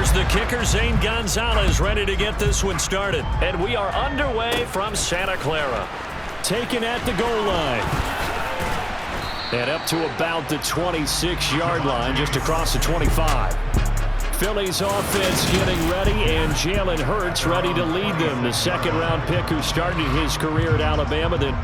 Here's the kicker, Zane Gonzalez, ready to get this one started. And we are underway from Santa Clara. Taken at the goal line. And up to about the 26-yard line, just across the 25. Phillies offense getting ready, and Jalen Hurts ready to lead them. The second-round pick who started his career at Alabama, then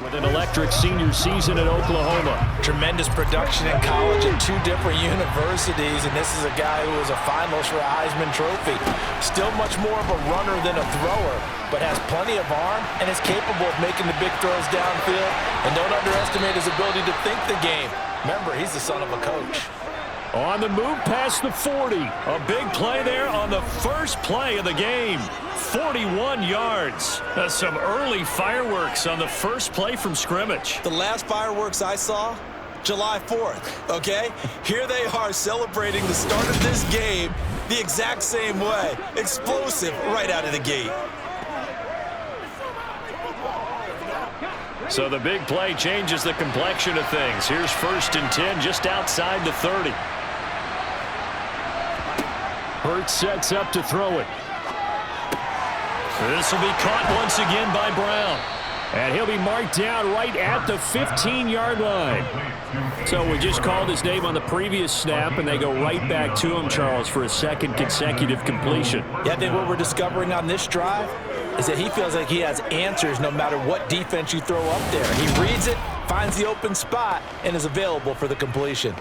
with an electric senior season at Oklahoma. Tremendous production in college at two different universities, and this is a guy who was a finalist for a Heisman Trophy. Still much more of a runner than a thrower, but has plenty of arm and is capable of making the big throws downfield. And don't underestimate his ability to think the game. Remember, he's the son of a coach. On the move past the 40. A big play there on the first play of the game. 41 yards. That's some early fireworks on the first play from scrimmage. The last fireworks I saw, July 4th, okay? Here they are celebrating the start of this game the exact same way. Explosive right out of the gate. So the big play changes the complexion of things. Here's 1st and 10 just outside the 30. Hurts sets up to throw it. This will be caught once again by Brown. And he'll be marked down right at the 15-yard line. So we just called his name on the previous snap, and they go right back to him, Charles, for a second consecutive completion. Yeah, I think what we're discovering on this drive is that he feels like he has answers no matter what defense you throw up there. He reads it, finds the open spot, and is available for the completion.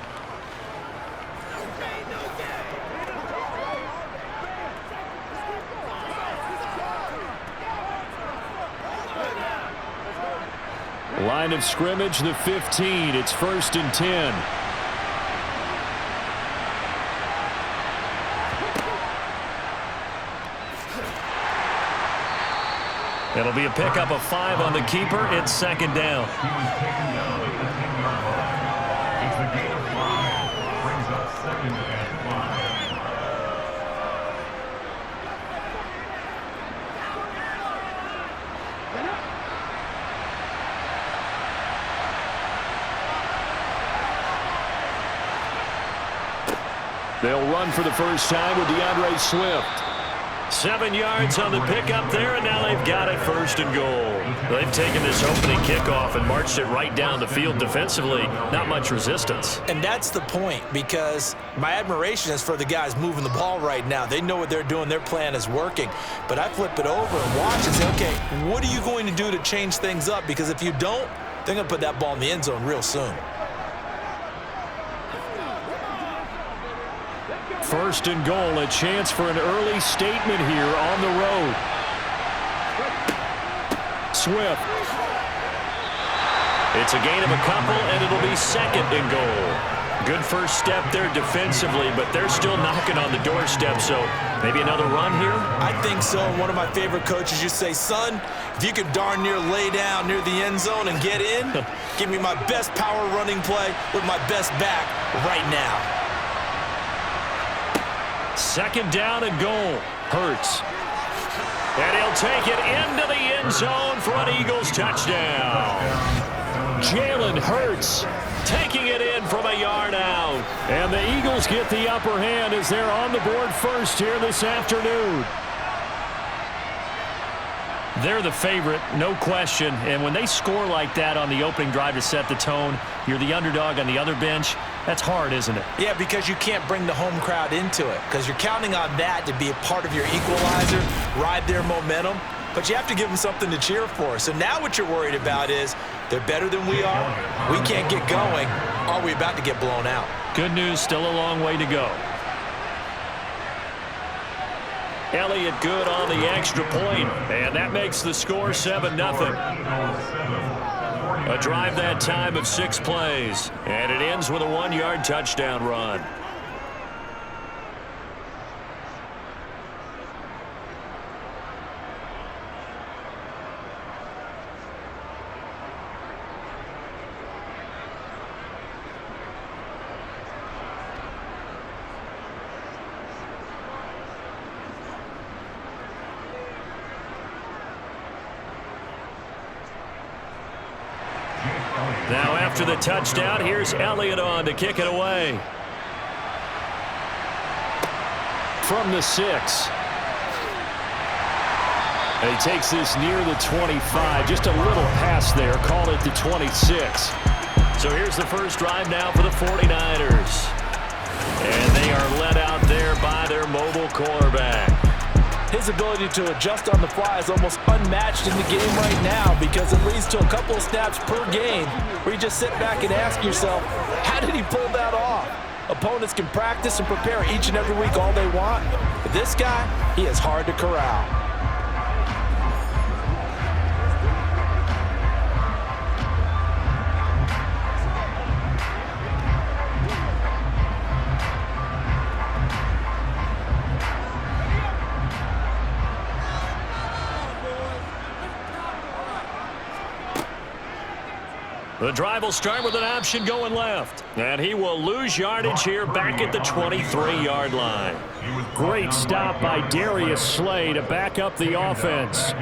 Line of scrimmage, the 15. It's 1st and 10. It'll be a pickup of 5 on the keeper. It's 2nd down. They'll run for the first time with DeAndre Swift. 7 yards on the pickup there, and now they've got it 1st and goal. They've taken this opening kickoff and marched it right down the field defensively. Not much resistance. And that's the point, because my admiration is for the guys moving the ball right now. They know what they're doing. Their plan is working. But I flip it over and watch and say, okay, what are you going to do to change things up? Because if you don't, they're going to put that ball in the end zone real soon. 1st and goal, a chance for an early statement here on the road. Swift. It's a gain of a couple, and it'll be 2nd and goal. Good first step there defensively, but they're still knocking on the doorstep, so maybe another run here? I think so. And one of my favorite coaches used to say, son, if you can darn near lay down near the end zone and get in, give me my best power running play with my best back right now. 2nd down and goal. Hurts. And he'll take it into the end zone for an Eagles touchdown. Jalen Hurts taking it in from a yard out. And the Eagles get the upper hand as they're on the board first here this afternoon. They're the favorite, no question. And when they score like that on the opening drive to set the tone, you're the underdog on the other bench. That's hard, isn't it? Yeah, because you can't bring the home crowd into it because you're counting on that to be a part of your equalizer, ride their momentum. But you have to give them something to cheer for. So now what you're worried about is they're better than we are. We can't get going. Are we about to get blown out? Good news, still a long way to go. Elliott good on the extra point, and that makes the score 7-0. A drive that time of 6 plays, and it ends with a 1-yard touchdown run. Now after the touchdown, here's Elliott on to kick it away. From the 6. And he takes this near the 25. Just a little pass there. Call it the 26. So here's the first drive now for the 49ers. And they are led out there by their mobile quarterback. His ability to adjust on the fly is almost unmatched in the game right now because it leads to a couple of snaps per game where you just sit back and ask yourself, how did he pull that off? Opponents can practice and prepare each and every week all they want, but this guy, he is hard to corral. The drive will start with an option going left. And he will lose yardage here back at the 23-yard line. Great stop by Darius Slay to back up the offense.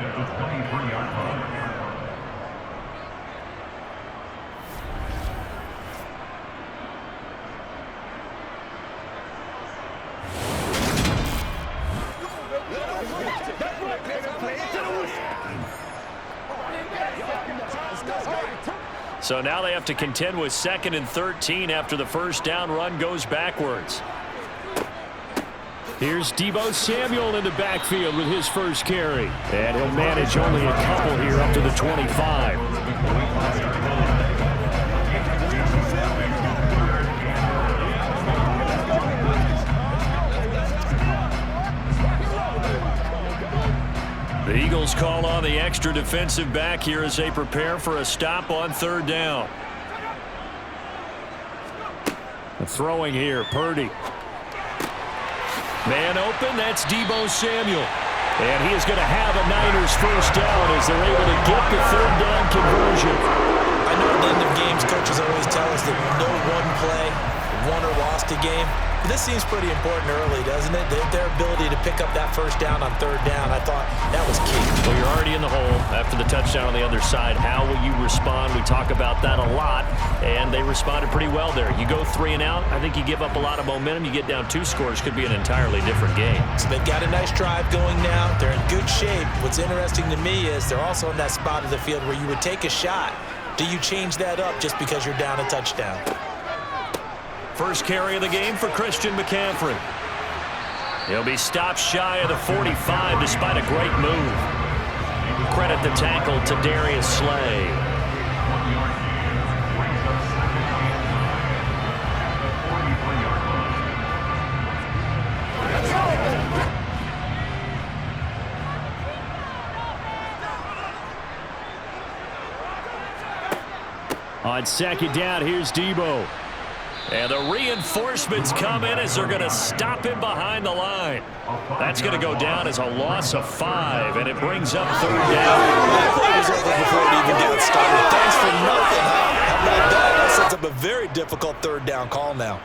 So now they have to contend with 2nd and 13 after the first down run goes backwards. Here's Deebo Samuel in the backfield with his first carry. And he'll manage only a couple here up to the 25. The Eagles call on the extra defensive back here as they prepare for a stop on 3rd down. Throwing here, Purdy. Man open, that's Deebo Samuel. And he is going to have a Niners first down as they're able to get the 3rd down conversion. I know at the end of games, coaches always tell us that no one play won or lost a game. But this seems pretty important early, doesn't it? Their ability to pick up that first down on 3rd down, I thought that was key. Well, you're already in the hole after the touchdown on the other side. How will you respond? We talk about that a lot, and they responded pretty well there. You go 3 and out, I think you give up a lot of momentum. You get down 2 scores, could be an entirely different game. So they've got a nice drive going now. They're in good shape. What's interesting to me is they're also in that spot of the field where you would take a shot. Do you change that up just because you're down a touchdown? First carry of the game for Christian McCaffrey. He'll be stopped shy of the 45 despite a great move. Credit the tackle to Darius Slay. On 2nd down, here's Deebo. And the reinforcements come in as they're going to stop him behind the line. That's going to go down as a loss of 5, and it brings up 3rd down. That play was over before it even got started. Thanks for nothing. How about that? That sets up a very difficult 3rd down call now.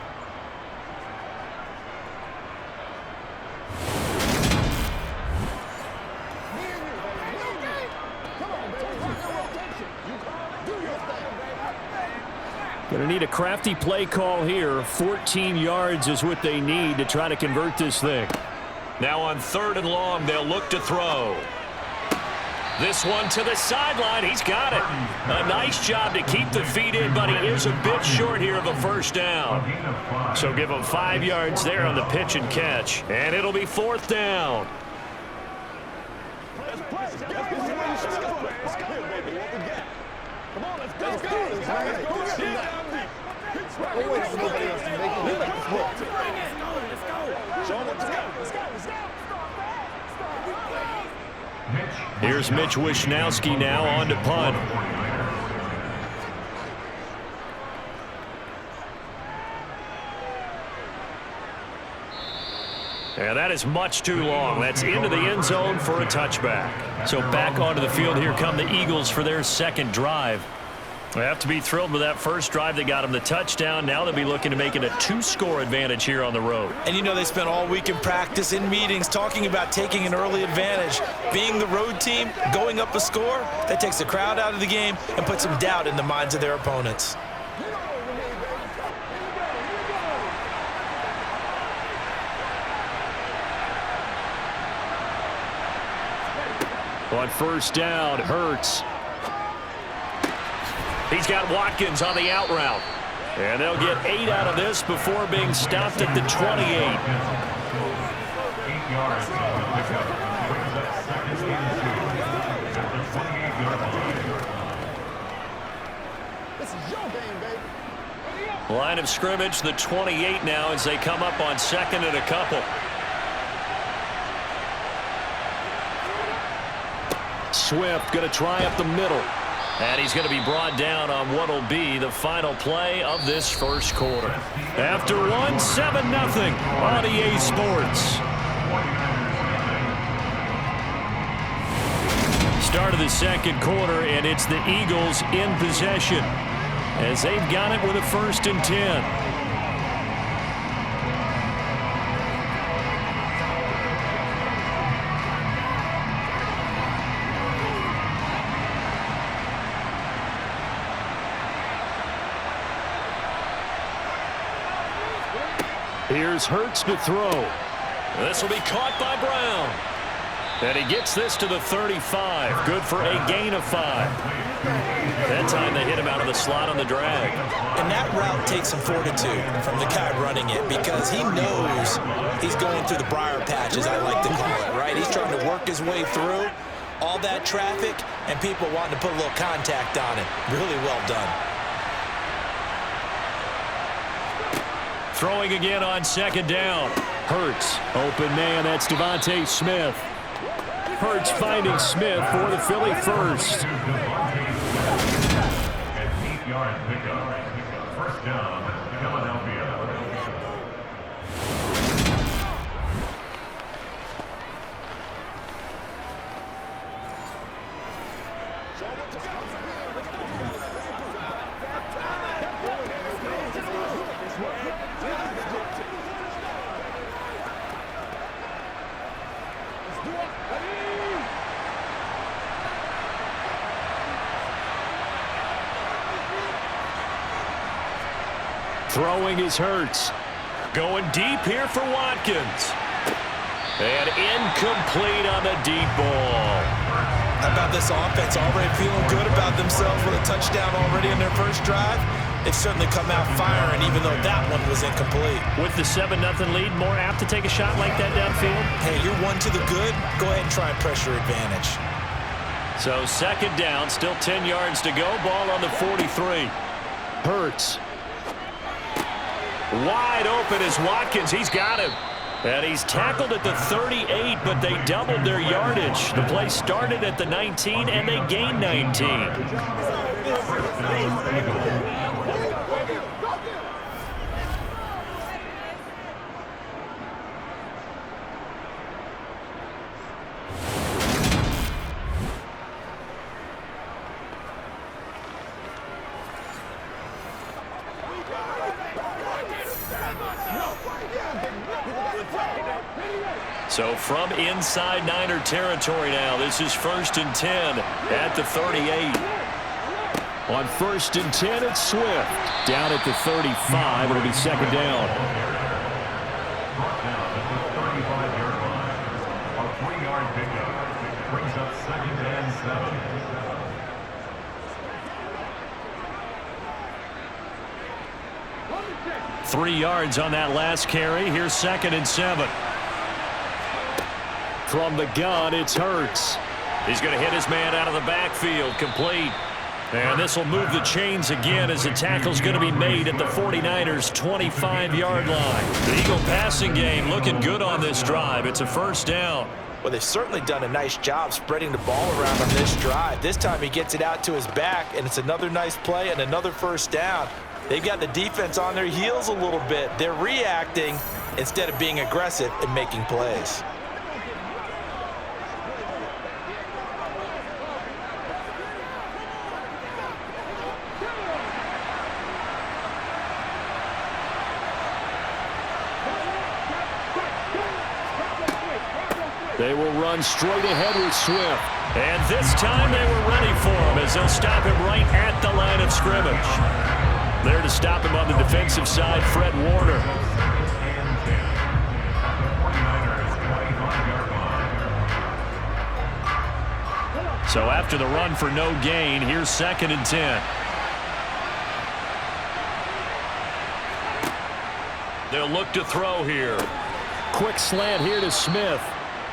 Going to need a crafty play call here. 14 yards is what they need to try to convert this thing. Now on 3rd and long, they'll look to throw. This one to the sideline. He's got it. A nice job to keep the feet in, but he is a bit short here of a first down. So give him 5 yards there on the pitch and catch, and it'll be 4th down. Here's Mitch Wishnowski now on to punt. And that is much too long. That's into the end zone for a touchback. So back onto the field here come the Eagles for their second drive. They have to be thrilled with that first drive. They got them the touchdown. Now they'll be looking to make it a 2-score advantage here on the road. And you know they spent all week in practice, in meetings, talking about taking an early advantage. Being the road team, going up a score, that takes the crowd out of the game and puts some doubt in the minds of their opponents. On first down, Hurts. He's got Watkins on the out route. And they'll get 8 out of this before being stopped at the 28. 8 yards on the pickup. Brings up 2nd and 2 at the 28-yard line. This is your game, baby. Line of scrimmage, the 28 now as they come up on 2nd and a couple. Swift going to try up the middle. And he's going to be brought down on what will be the final play of this first quarter. After one, 7-0 on EA Sports. Start of the second quarter, and it's the Eagles in possession as they've got it with a 1st and 10. Here's Hurts to throw. This will be caught by Brown. And he gets this to the 35. Good for a gain of 5. That time they hit him out of the slot on the drag. And that route takes some fortitude from the guy running it because he knows he's going through the briar patch, as I like to call it, right? He's trying to work his way through all that traffic and people wanting to put a little contact on it. Really well done. Throwing again on 2nd down. Hurts. Open man. That's Devontae Smith. Hurts finding Smith for the Philly first. An 8-yard pickup. 1st down, Philadelphia. Throwing is Hurts. Going deep here for Watkins. And incomplete on the deep ball. How about this offense already feeling good about themselves with a touchdown already in their first drive? They've certainly come out firing, even though that one was incomplete. With the 7-0 lead, more apt to take a shot like that downfield? Hey, you're one to the good. Go ahead and try and pressure advantage. So 2nd down, still 10 yards to go. Ball on the 43. Hurts. Wide open is Watkins. He's got him. And he's tackled at the 38, but they doubled their yardage. The play started at the 19, and they gained 19. So from inside Niner territory now, this is 1st and 10 at the 38. On 1st and 10, it's Swift. Down at the 35, it'll be 2nd down. Brought down at the 35-yard line. A 3-yard pickup. Brings up 2nd and 7. 3 yards on that last carry. Here's 2nd and 7. From the gun, it's Hurts. He's going to hit his man out of the backfield. Complete. And this will move the chains again as the tackle's going to be made at the 49ers' 25-yard line. The Eagle passing game looking good on this drive. It's a first down. Well, they've certainly done a nice job spreading the ball around on this drive. This time he gets it out to his back, and it's another nice play and another first down. They've got the defense on their heels a little bit. They're reacting instead of being aggressive and making plays. They will run straight ahead with Swift. And this time they were ready for him as they'll stop him right at the line of scrimmage. There to stop him on the defensive side, Fred Warner. So after the run for no gain, here's 2nd and 10. They'll look to throw here. Quick slant here to Smith.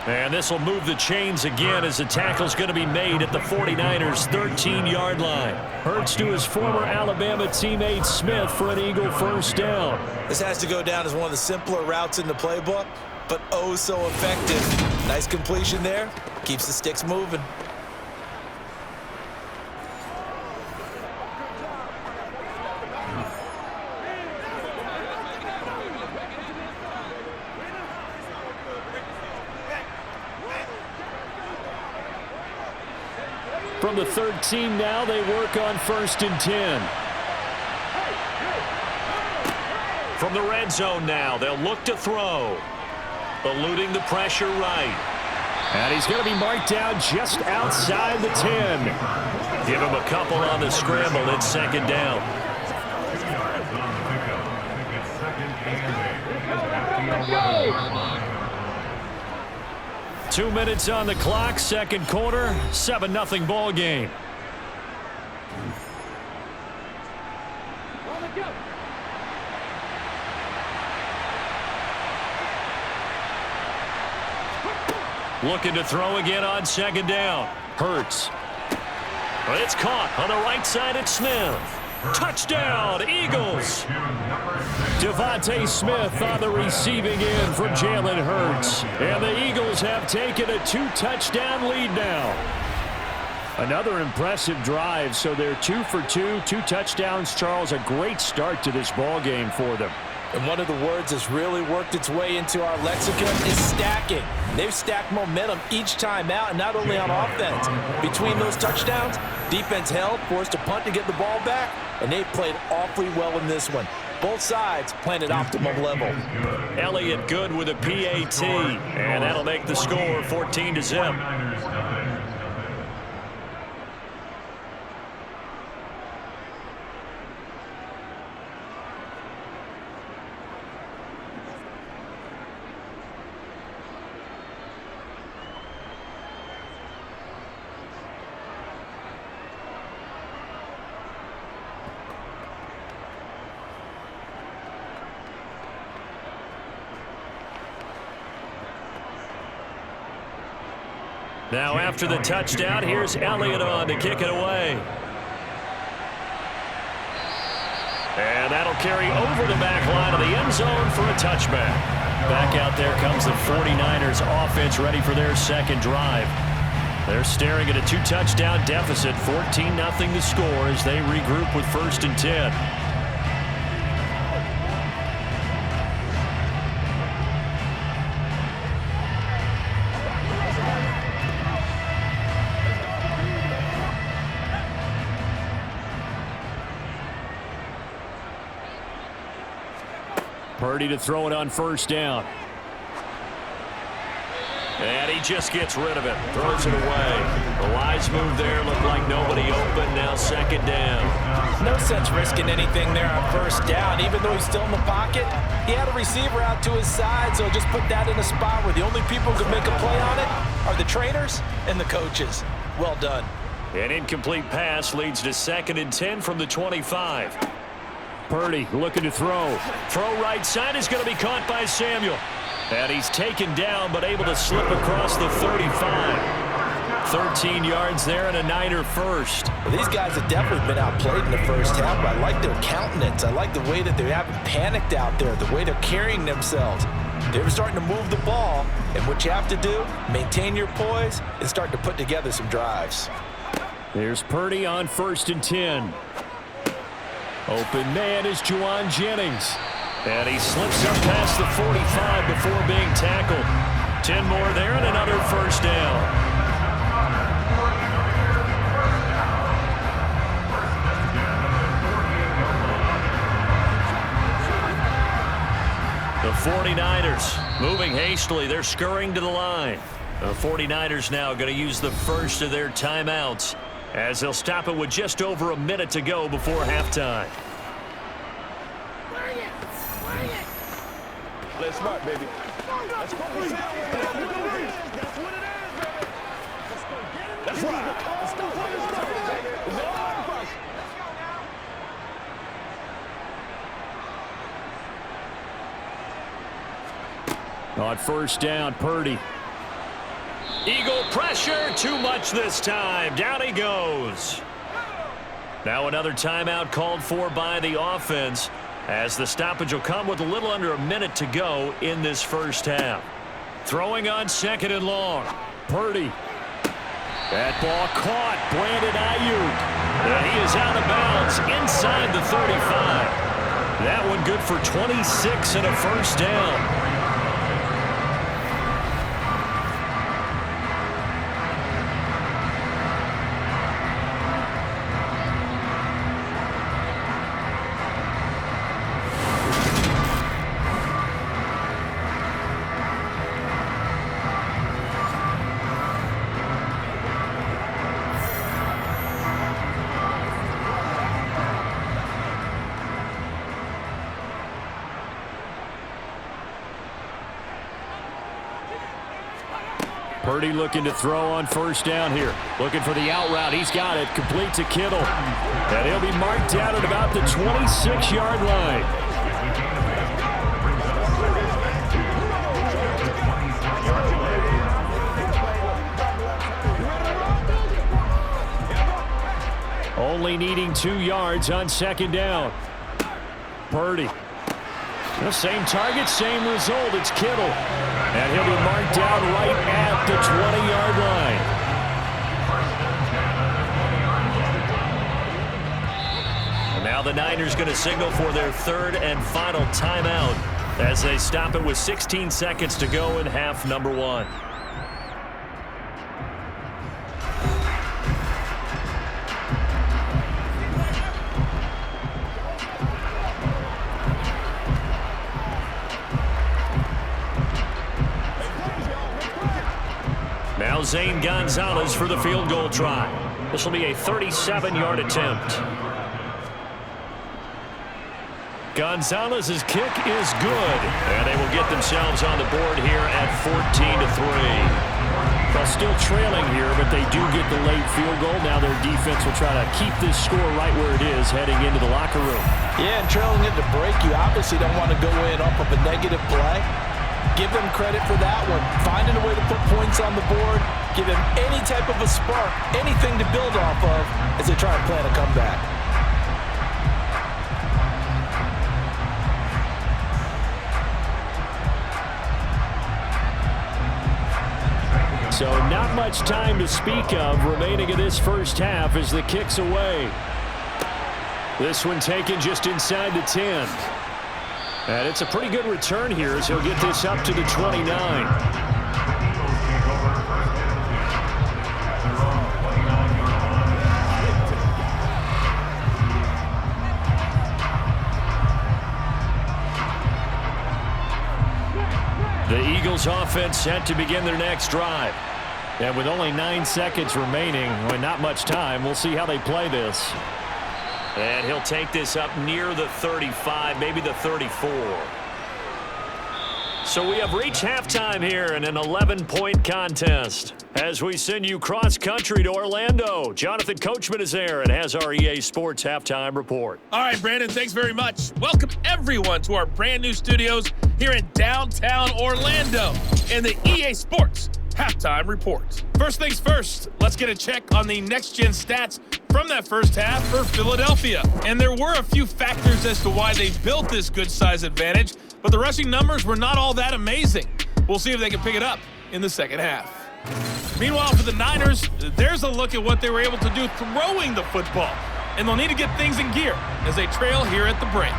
And this will move the chains again as the tackle's going to be made at the 49ers' 13-yard line. Hurts to his former Alabama teammate Smith for an Eagle first down. This has to go down as one of the simpler routes in the playbook, but oh so effective. Nice completion there. Keeps the sticks moving. From the 13 now, they work on 1st and 10. From the red zone now, they'll look to throw. Eluding the pressure right. And he's going to be marked down just outside the 10. Give him a couple on the scramble. It's 2nd down. 2 minutes on the clock, 2nd quarter, 7-0 ball game. Looking to throw again on 2nd down. Hurts. It's caught on the right side at Smith. Touchdown, Eagles. Devontae Smith on the receiving end from Jalen Hurts. And the Eagles have taken a 2-touchdown lead now. Another impressive drive, so they're 2 for 2, 2 touchdowns. Charles, a great start to this ball game for them. And one of the words that's really worked its way into our lexicon is stacking. They've stacked momentum each time out, and not only on offense. Between those touchdowns, defense held, forced a punt to get the ball back, and they've played awfully well in this one. Both sides playing at optimum level. Elliott good with a PAT, and that'll make the score 14-0. Now after the touchdown, here's Elliott on to kick it away. And that'll carry over the back line of the end zone for a touchback. Back out there comes the 49ers offense ready for their 2nd drive. They're staring at a 2-touchdown deficit, 14-0 the score as they regroup with 1st and 10. Purdy to throw it on 1st down. And he just gets rid of it. Throws it away. The wise move there. Looked like nobody open. Now second down. No sense risking anything there on first down. Even though he's still in the pocket, he had a receiver out to his side, so just put that in a spot where the only people who can make a play on it are the trainers and the coaches. Well done. An incomplete pass leads to 2nd and 10 from the 25. Purdy looking to throw. Throw right side is going to be caught by Samuel. And he's taken down but able to slip across the 35. 13 yards there and a Niner first. Well, these guys have definitely been outplayed in the first half, but I like their countenance. I like the way that they haven't panicked out there, the way they're carrying themselves. They're starting to move the ball, and what you have to do, maintain your poise and start to put together some drives. There's Purdy on 1st and 10. Open man is Juwan Jennings. And he slips up past the 45 before being tackled. 10 more there and another first down. The 49ers moving hastily. They're scurrying to the line. The 49ers now going to use the first of their timeouts as they'll stop it with just over a minute to go before halftime. Play smart, baby. Let's go. That's what it is, baby. That's right. Let's go. It's all over. On first down, Purdy. Eagle pressure, too much this time. Down he goes. Now another timeout called for by the offense as the stoppage will come with a little under a minute to go in this first half. Throwing on 2nd and long. Purdy. That ball caught. Brandon Ayuk. And he is out of bounds inside the 35. That one good for 26 and a first down. Purdy looking to throw on first down here. Looking for the out route. He's got it. Complete to Kittle. And he'll be marked down at about the 26-yard line. Only needing 2 yards on 2nd down. Purdy. The same target, same result. It's Kittle. And he'll be marked down right at the 20-yard line. And now the Niners going to signal for their 3rd and final timeout as they stop it with 16 seconds to go in half number 1. Now Zane Gonzalez for the field goal try. This will be a 37-yard attempt. Gonzalez's kick is good, and they will get themselves on the board here at 14-3. They're still trailing here, but they do get the late field goal. Now their defense will try to keep this score right where it is heading into the locker room. Yeah, and trailing into break, you obviously don't want to go in off of a negative play. Give them credit for that one. Finding a way to put points on the board. Give them any type of a spark, anything to build off of as they try and plan a comeback. So not much time to speak of remaining in this first half as the kick's away. This one taken just inside the 10. And it's a pretty good return here as he'll get this up to the 29. The Eagles offense set to begin their next drive. And with only 9 seconds remaining, and not much time, we'll see how they play this. And he'll take this up near the 35, maybe the 34. So we have reached halftime here in an 11-point contest. As we send you cross-country to Orlando, Jonathan Coachman is there and has our EA Sports Halftime Report. All right, Brandon, thanks very much. Welcome, everyone, to our brand-new studios here in downtown Orlando in the EA Sports Halftime Report. First things first, let's get a check on the next-gen stats from that first half for Philadelphia. And there were a few factors as to why they built this good-size advantage, but the rushing numbers were not all that amazing. We'll see if they can pick it up in the second half. Meanwhile, for the Niners, there's a look at what they were able to do throwing the football. And they'll need to get things in gear as they trail here at the break.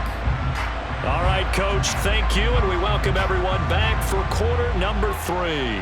All right, Coach, thank you, and we welcome everyone back for quarter number 3.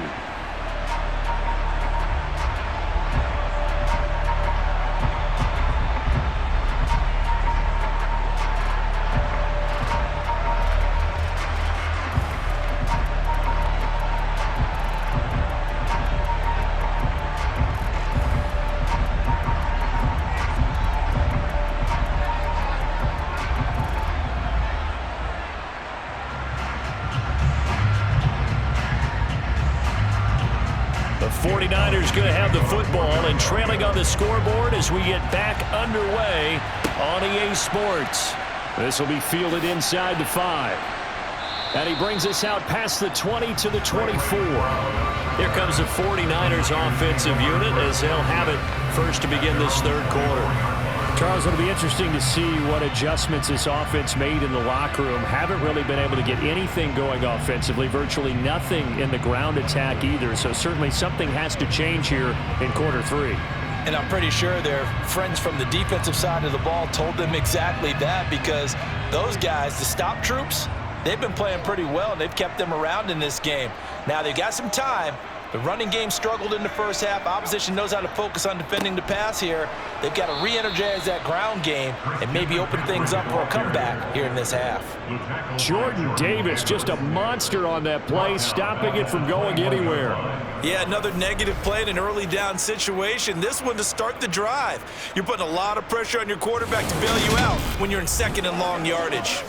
The 49ers going to have the football and trailing on the scoreboard as we get back underway on EA Sports. This will be fielded inside the 5. And he brings us out past the 20 to the 24. Here comes the 49ers offensive unit as they'll have it first to begin this third quarter. Charles, it'll be interesting to see what adjustments this offense made in the locker room. Haven't really been able to get anything going offensively, virtually nothing in the ground attack either. So certainly something has to change here in quarter 3. And I'm pretty sure their friends from the defensive side of the ball told them exactly that, because those guys, the stop troops, they've been playing pretty well, and they've kept them around in this game. Now, they've got some time. The running game struggled in the first half. Opposition knows how to focus on defending the pass here. They've got to re-energize that ground game and maybe open things up for a comeback here in this half. Jordan Davis, just a monster on that play, stopping it from going anywhere. Yeah, another negative play in an early down situation. This one to start the drive. You're putting a lot of pressure on your quarterback to bail you out when you're in second and long yardage.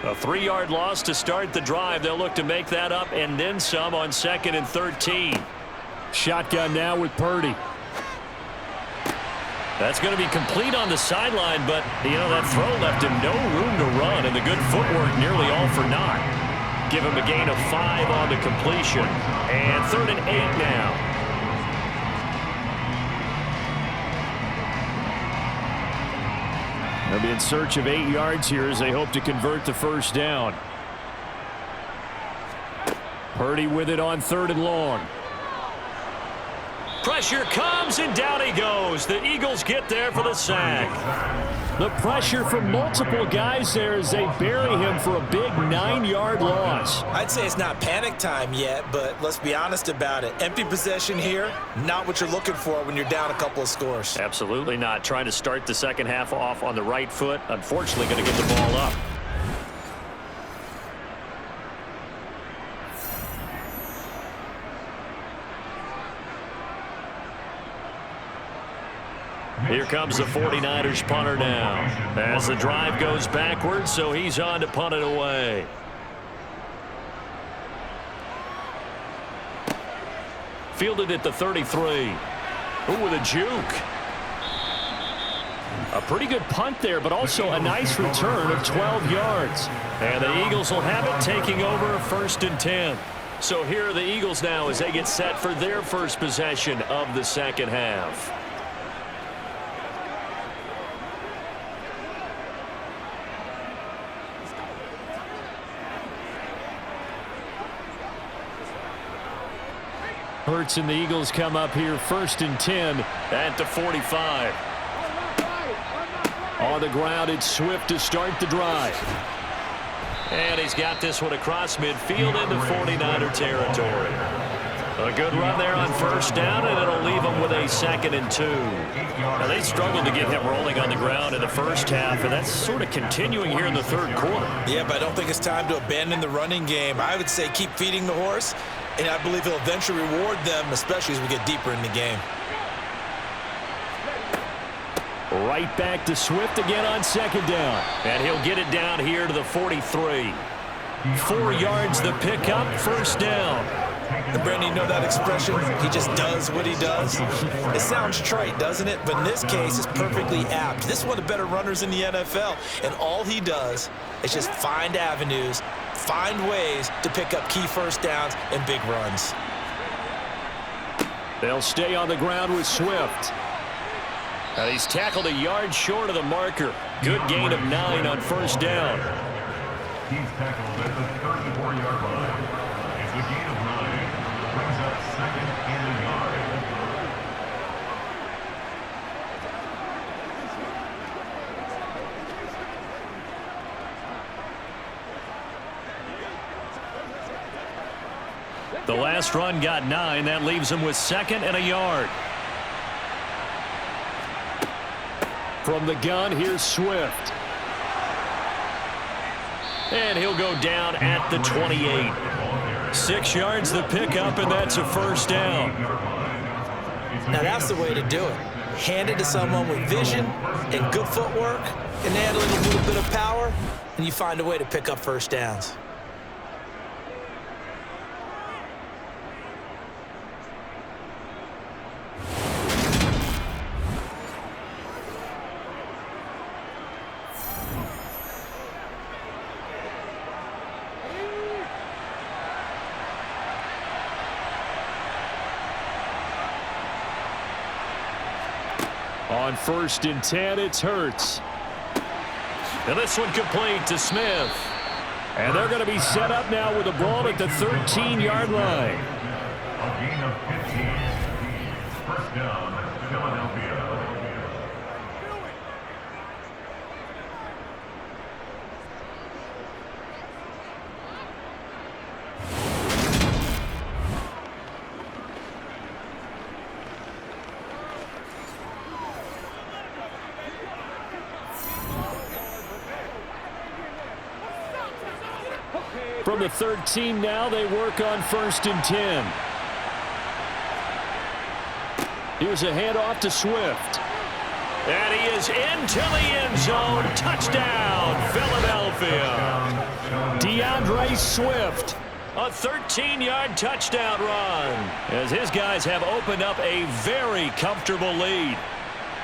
A 3-yard loss to start the drive. They'll look to make that up and then some on 2nd and 13. Shotgun now with Purdy. That's going to be complete on the sideline, but, you know, that throw left him no room to run, and the good footwork nearly all for naught. Give him a gain of 5 on the completion. And 3rd and 8 now. They'll be in search of 8 yards here as they hope to convert the first down. Purdy with it on 3rd and long. Pressure comes, and down he goes. The Eagles get there for the sack. The pressure from multiple guys there as they bury him for a big 9-yard loss. I'd say it's not panic time yet, but let's be honest about it. Empty possession here, not what you're looking for when you're down a couple of scores. Absolutely not. Trying to start the second half off on the right foot. Unfortunately, going to get the ball up. Here comes the 49ers punter now. As the drive goes backwards, so he's on to punt it away. Fielded at the 33. Ooh, with a juke. A pretty good punt there, but also a nice return of 12 yards. And the Eagles will have it, taking over 1st and 10. So here are the Eagles now as they get set for their first possession of the second half. Hurts and the Eagles come up here 1st and 10 at the 45. On the ground, it's Swift to start the drive. And he's got this one across midfield into 49er territory. A good run there on first down, and it'll leave them with a 2nd and 2. Now, they struggled to get him rolling on the ground in the first half, and that's sort of continuing here in the third quarter. Yeah, but I don't think it's time to abandon the running game. I would say keep feeding the horse, and I believe he'll eventually reward them, especially as we get deeper in the game. Right back to Swift again on 2nd down. And he'll get it down here to the 43. 4 yards the pickup, first down. And Brandon, you know that expression? He just does what he does. It sounds trite, doesn't it? But in this case, it's perfectly apt. This is one of the better runners in the NFL. And all he does is just find avenues, find ways to pick up key first downs and big runs. They'll stay on the ground with Swift. Now he's tackled a yard short of the marker. Good gain of 9 on first down. He's tackled at the 34-yard line. It's a gain of 9. Brings up 2nd and a yard. The last run got 9. That leaves him with 2nd and a yard. From the gun, here's Swift. And he'll go down at the 28. 6 yards the pickup, and that's a first down. Now that's the way to do it. Hand it to someone with vision and good footwork, and add a little bit of power, and you find a way to pick up first downs. On 1st and 10, it's Hurts. And this one complete to Smith. And they're going to be set up now with the ball at the 13-yard line. A gain of 15. First down, Philadelphia. From the 13 now, they work on 1st and 10. Here's a handoff to Swift. And he is into the end zone. Touchdown, Philadelphia. DeAndre Swift. A 13-yard touchdown run as his guys have opened up a very comfortable lead.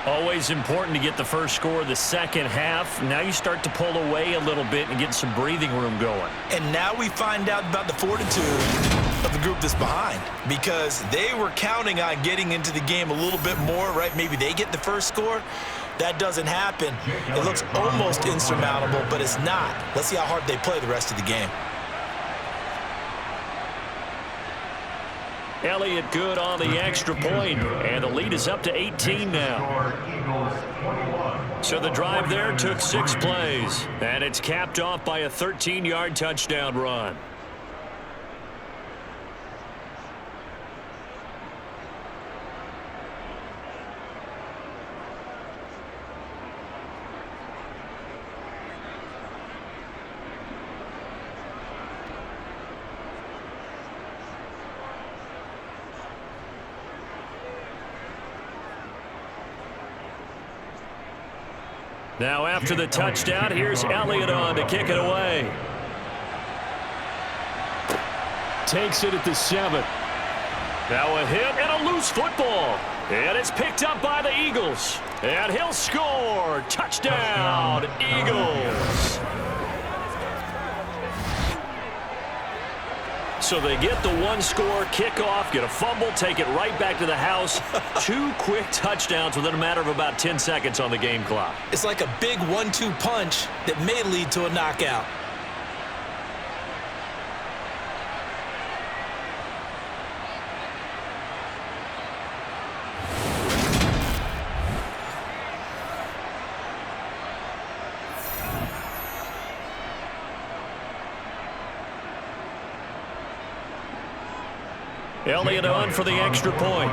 Always important to get the first score of the second half. Now you start to pull away a little bit and get some breathing room going. And now we find out about the fortitude of the group that's behind, because they were counting on getting into the game a little bit more, right? Maybe they get the first score. That doesn't happen. It looks almost insurmountable, but it's not. Let's see how hard they play the rest of the game. Elliott good on the extra point, and the lead is up to 18 now. So the drive there took 6 plays, and it's capped off by a 13-yard touchdown run. Now after the touchdown, here's Elliott on to kick it away. Takes it at the 7. Now a hit and a loose football. And it's picked up by the Eagles. And he'll score. Touchdown, Eagles. So they get the 1-score kickoff, get a fumble, take it right back to the house. 2 quick touchdowns within a matter of about 10 seconds on the game clock. It's like a big 1-2 punch that may lead to a knockout. Elliott on for the extra point.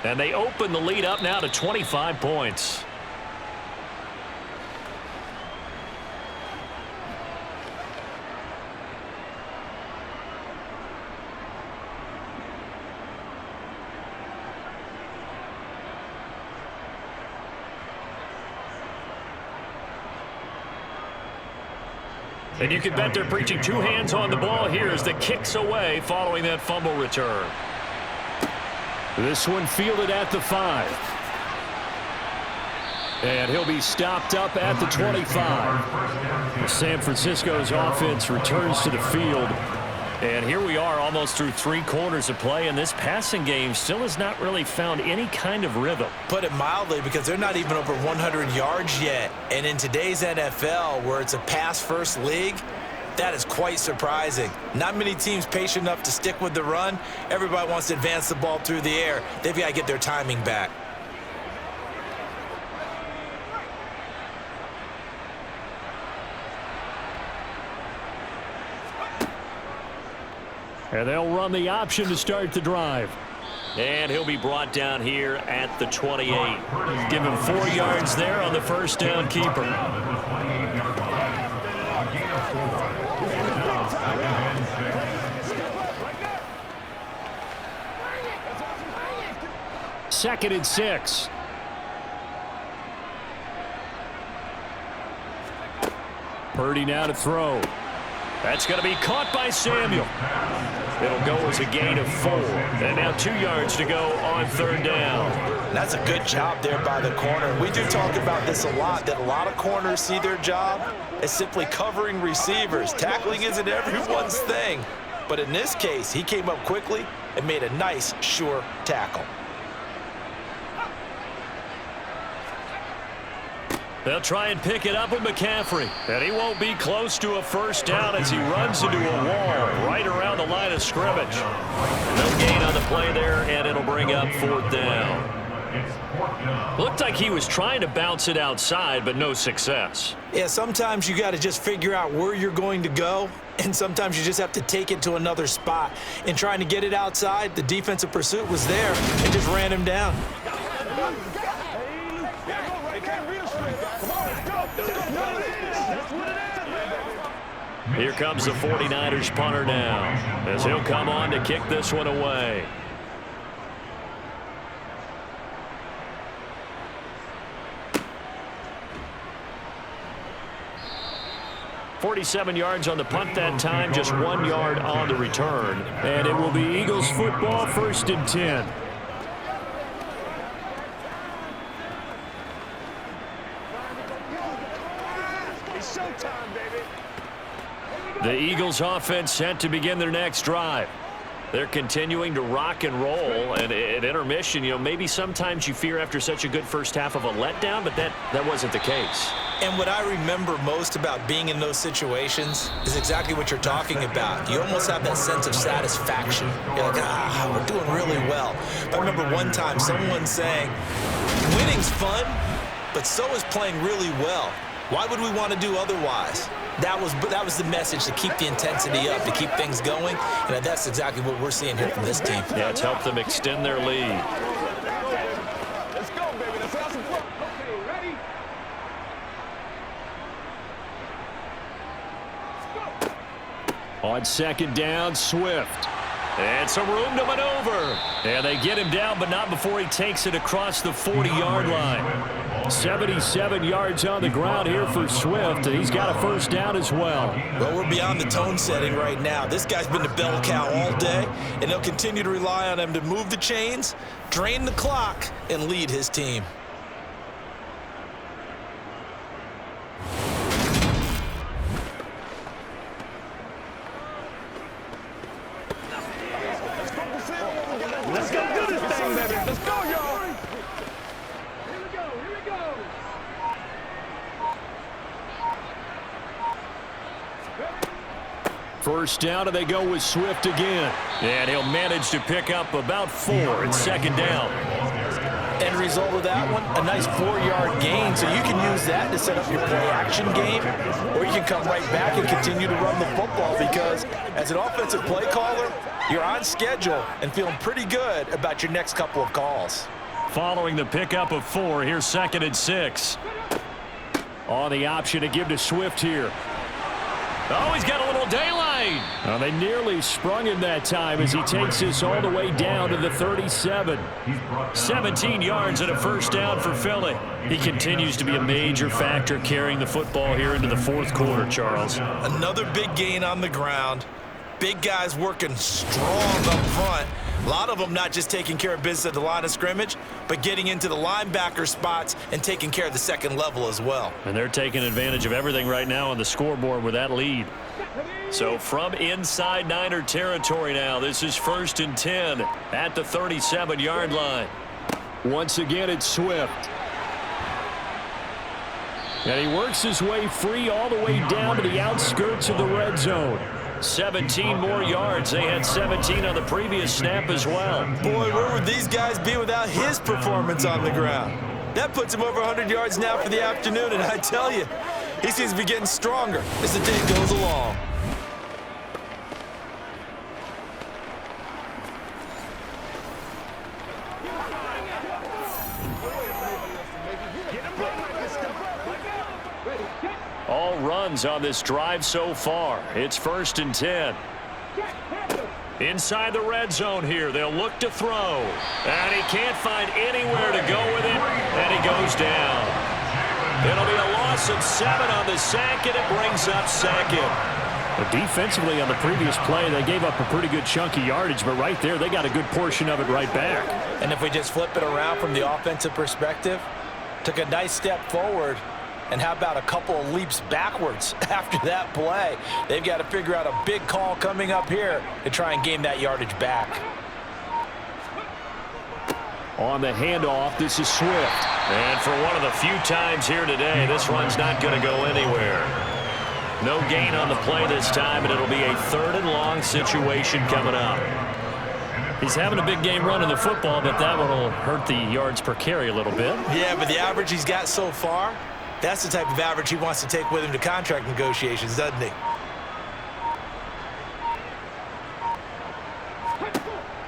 And they open the lead up now to 25 points. And you can bet they're preaching two hands on the ball here as the kick's away following that fumble return. This one fielded at the 5. And he'll be stopped up at the 25. San Francisco's offense returns to the field. And here we are almost through 3 quarters of play, and this passing game still has not really found any kind of rhythm. Put it mildly, because they're not even over 100 yards yet. And in today's NFL, where it's a pass-first league, that is quite surprising. Not many teams patient enough to stick with the run. Everybody wants to advance the ball through the air. They've got to get their timing back. And they'll run the option to start the drive. And he'll be brought down here at the 28. Give him 4 yards there on the first down keeper. Second and 6. Purdy now to throw. That's going to be caught by Samuel. It'll go as a gain of 4. And now 2 yards to go on third down. That's a good job there by the corner. We do talk about this a lot, that a lot of corners see their job as simply covering receivers. Tackling isn't everyone's thing. But in this case, he came up quickly and made a nice, sure tackle. They'll try and pick it up with McCaffrey. And he won't be close to a first down as he runs into a wall right around the line of scrimmage. No gain on the play there, and it'll bring up fourth down. Looked like he was trying to bounce it outside, but no success. Yeah, sometimes you got to just figure out where you're going to go, and sometimes you just have to take it to another spot. In trying to get it outside, the defensive pursuit was there and just ran him down. Here comes the 49ers punter now, as he'll come on to kick this one away. .47 yards on the punt that time, just 1 yard on the return. And it will be Eagles football, 1st and 10. It's showtime, baby. The Eagles offense set to begin their next drive. They're continuing to rock and roll, and at intermission, maybe sometimes you fear after such a good first half of a letdown, but that wasn't the case. And what I remember most about being in those situations is exactly what you're talking about. You almost have that sense of satisfaction. You're like, we're doing really well. But I remember one time someone saying, winning's fun, but so is playing really well. Why would we want to do otherwise? That was the message, to keep the intensity up, to keep things going, and that's exactly what we're seeing here from this team. Yeah, it's helped them extend their lead. Let's go, baby. Let's have some fun. Okay, ready? On second down, Swift. And some room to maneuver. And they get him down, but not before he takes it across the 40-yard line. 77 yards on the ground here for Swift, and he's got a first down as well. Well, we're beyond the tone setting right now. This guy's been the bell cow all day, and they'll continue to rely on him to move the chains, drain the clock, and lead his team. Let's go do this thing, baby. Let's go, y'all. Here we go. Here we go. First down, and they go with Swift again. And he'll manage to pick up about 4 at second down. End result of that one, a nice 4-yard gain. So you can use that to set up your play-action game, or you can come right back and continue to run the football because as an offensive play caller, you're on schedule and feeling pretty good about your next couple of calls. Following the pickup of 4, here's 2nd and 6. On the option to give to Swift here. Oh, he's got a little daylight. Well, they nearly sprung him that time as he takes this all the way down to the 37. 17 yards and a first down for Philly. He continues to be a major factor carrying the football here into the 4th quarter, Charles. Another big gain on the ground. Big guys working strong up front. A lot of them not just taking care of business at the line of scrimmage, but getting into the linebacker spots and taking care of the second level as well. And they're taking advantage of everything right now on the scoreboard with that lead. So from inside Niner territory now, this is 1st and 10 at the 37-yard line. Once again, it's Swift. And he works his way free all the way down to the outskirts of the red zone. 17 more yards. They had 17 on the previous snap as well. Boy, where would these guys be without his performance on the ground? That puts him over 100 yards now for the afternoon, and I tell you, he seems to be getting stronger as the day goes along. All runs on this drive so far. It's 1st and 10. Inside the red zone here, they'll look to throw. And he can't find anywhere to go with it, and he goes down. It'll be a loss of 7 on the sack, and it brings up 2nd. But defensively on the previous play, they gave up a pretty good chunk of yardage, but right there, they got a good portion of it right back. And if we just flip it around from the offensive perspective, took a nice step forward, and how about a couple of leaps backwards after that play? They've got to figure out a big call coming up here to try and gain that yardage back. On the handoff, this is Swift. And for one of the few times here today, this run's not going to go anywhere. No gain on the play this time, and it'll be a 3rd and long situation coming up. He's having a big game running the football, but that one will hurt the yards per carry a little bit. Yeah, but the average he's got so far, that's the type of average he wants to take with him to contract negotiations, doesn't he?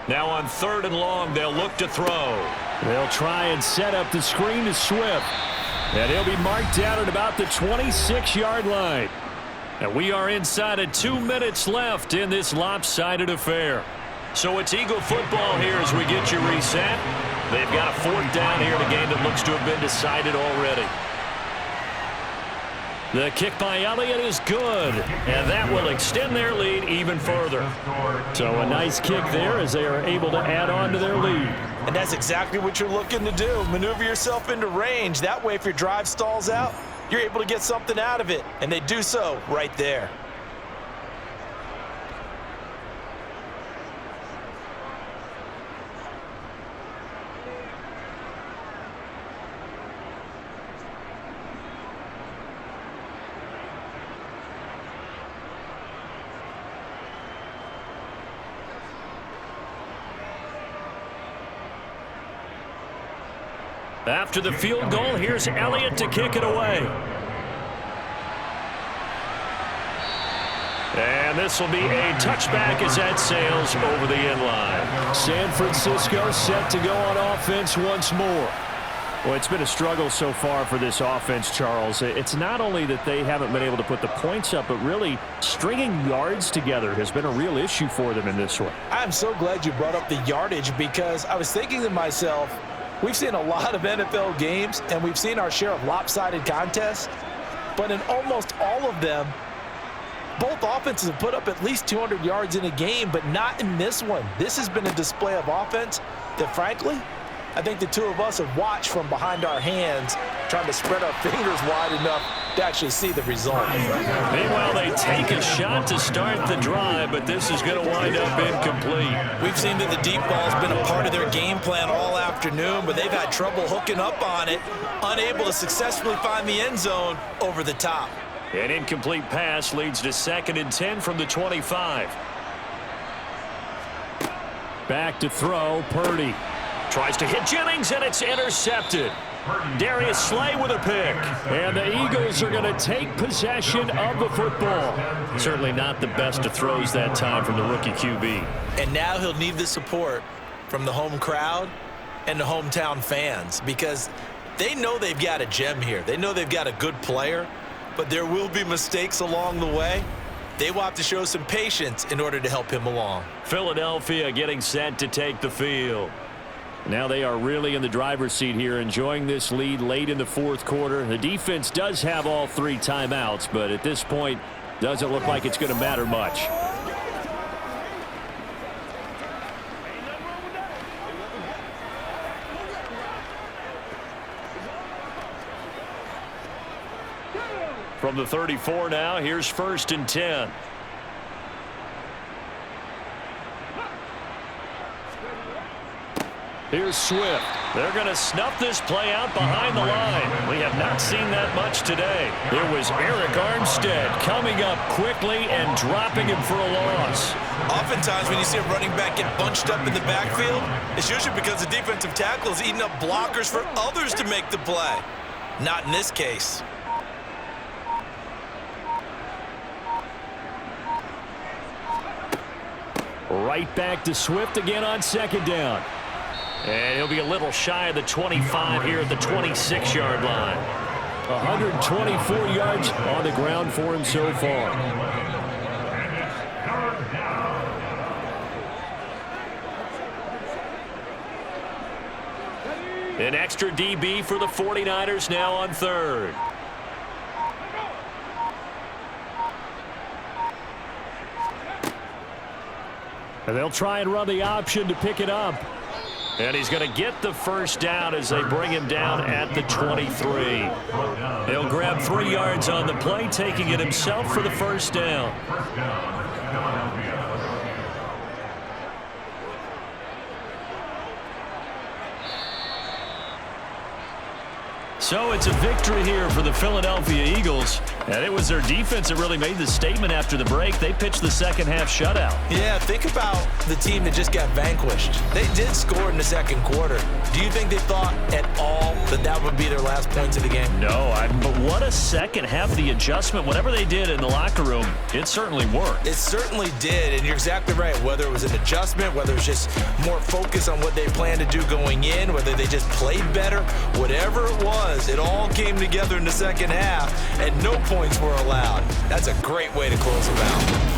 Now on 3rd and long, they'll look to throw. They'll try and set up the screen to Swift. And he'll be marked down at about the 26-yard line. And we are inside of 2 minutes left in this lopsided affair. So it's Eagle football here as we get you reset. They've got a 4th down here in a game that looks to have been decided already. The kick by Elliott is good, and that will extend their lead even further. So a nice kick there as they are able to add on to their lead. And that's exactly what you're looking to do. Maneuver yourself into range. That way, if your drive stalls out, you're able to get something out of it. And they do so right there. After the field goal, here's Elliott to kick it away. And this will be a touchback as that sails over the end line. San Francisco set to go on offense once more. Well, it's been a struggle so far for this offense, Charles. It's not only that they haven't been able to put the points up, but really stringing yards together has been a real issue for them in this one. I'm so glad you brought up the yardage because I was thinking to myself, we've seen a lot of NFL games, and we've seen our share of lopsided contests, but in almost all of them, both offenses have put up at least 200 yards in a game, but not in this one. This has been a display of offense that, frankly, I think the two of us have watched from behind our hands, trying to spread our fingers wide enough to actually see the result. Meanwhile, they take a shot to start the drive, but this is going to wind up incomplete. We've seen that the deep ball has been a part of their game plan all afternoon, but they've had trouble hooking up on it, unable to successfully find the end zone over the top. An incomplete pass leads to 2nd and 10 from the 25. Back to throw, Purdy. Tries to hit Jennings, and it's intercepted. Darius Slay with a pick. And the Eagles are going to take possession of the football. Certainly not the best of throws that time from the rookie QB. And now he'll need the support from the home crowd and the hometown fans because they know they've got a gem here. They know they've got a good player, but there will be mistakes along the way. They will have to show some patience in order to help him along. Philadelphia getting set to take the field. Now they are really in the driver's seat here, enjoying this lead late in the fourth quarter. The defense does have all 3 timeouts, but at this point, doesn't look like it's going to matter much. From the 34 now, here's 1st and 10. Here's Swift. They're going to snuff this play out behind the line. We have not seen that much today. It was Eric Armstead coming up quickly and dropping him for a loss. Oftentimes when you see a running back get bunched up in the backfield, it's usually because the defensive tackle is eating up blockers for others to make the play. Not in this case. Right back to Swift again on 2nd down. And he'll be a little shy of the 25 here at the 26-yard line. 124 yards on the ground for him so far. An extra DB for the 49ers now on 3rd. And they'll try and run the option to pick it up. And he's going to get the 1st down as they bring him down at the 23. He'll grab 3 yards on the play, taking it himself for the 1st down. So it's a victory here for the Philadelphia Eagles. And it was their defense that really made the statement after the break. They pitched the second-half shutout. Yeah, think about the team that just got vanquished. They did score in the 2nd quarter. Do you think they thought at all that that would be their last points of the game? No, but what a second half. The adjustment, whatever they did in the locker room, it certainly worked. It certainly did, and you're exactly right. Whether it was an adjustment, whether it was just more focus on what they planned to do going in, whether they just played better, whatever it was, it all came together in the 2nd half, and no points were allowed. That's a great way to close them out.